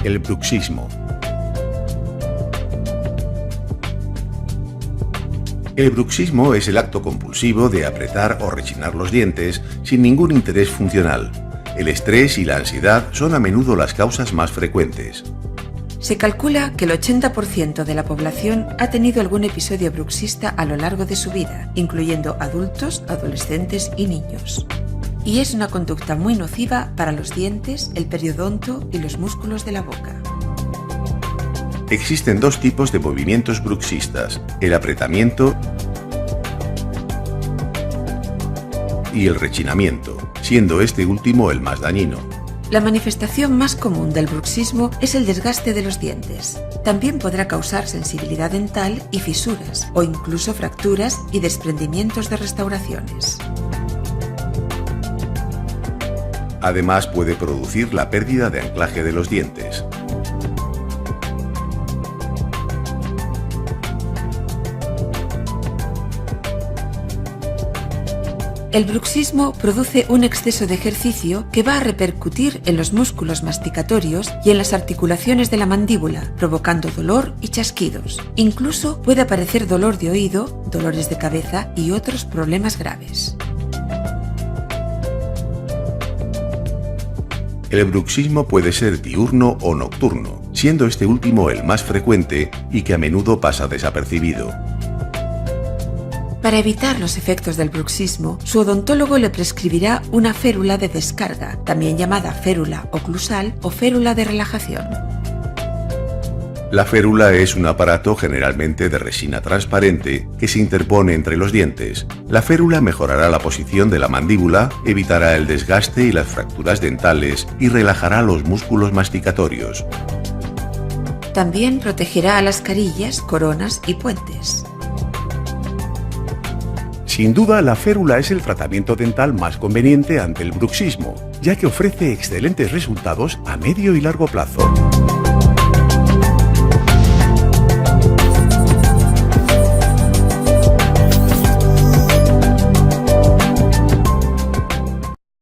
El bruxismo. El bruxismo es el acto compulsivo de apretar o rechinar los dientes sin ningún interés funcional. El estrés y la ansiedad son a menudo las causas más frecuentes. Se calcula que el 80% de la población ha tenido algún episodio bruxista a lo largo de su vida, incluyendo adultos, adolescentes y niños. Y es una conducta muy nociva para los dientes, el periodonto y los músculos de la boca. Existen dos tipos de movimientos bruxistas: el apretamiento y el rechinamiento, siendo este último el más dañino. La manifestación más común del bruxismo es el desgaste de los dientes. También podrá causar sensibilidad dental y fisuras, o incluso fracturas y desprendimientos de restauraciones. Además, puede producir la pérdida de anclaje de los dientes. El bruxismo produce un exceso de ejercicio que va a repercutir en los músculos masticatorios y en las articulaciones de la mandíbula, provocando dolor y chasquidos. Incluso puede aparecer dolor de oído, dolores de cabeza y otros problemas graves. El bruxismo puede ser diurno o nocturno, siendo este último el más frecuente y que a menudo pasa desapercibido. Para evitar los efectos del bruxismo, su odontólogo le prescribirá una férula de descarga, también llamada férula oclusal o férula de relajación. La férula es un aparato generalmente de resina transparente que se interpone entre los dientes. La férula mejorará la posición de la mandíbula, evitará el desgaste y las fracturas dentales y relajará los músculos masticatorios. También protegerá a las carillas, coronas y puentes. Sin duda, la férula es el tratamiento dental más conveniente ante el bruxismo, ya que ofrece excelentes resultados a medio y largo plazo.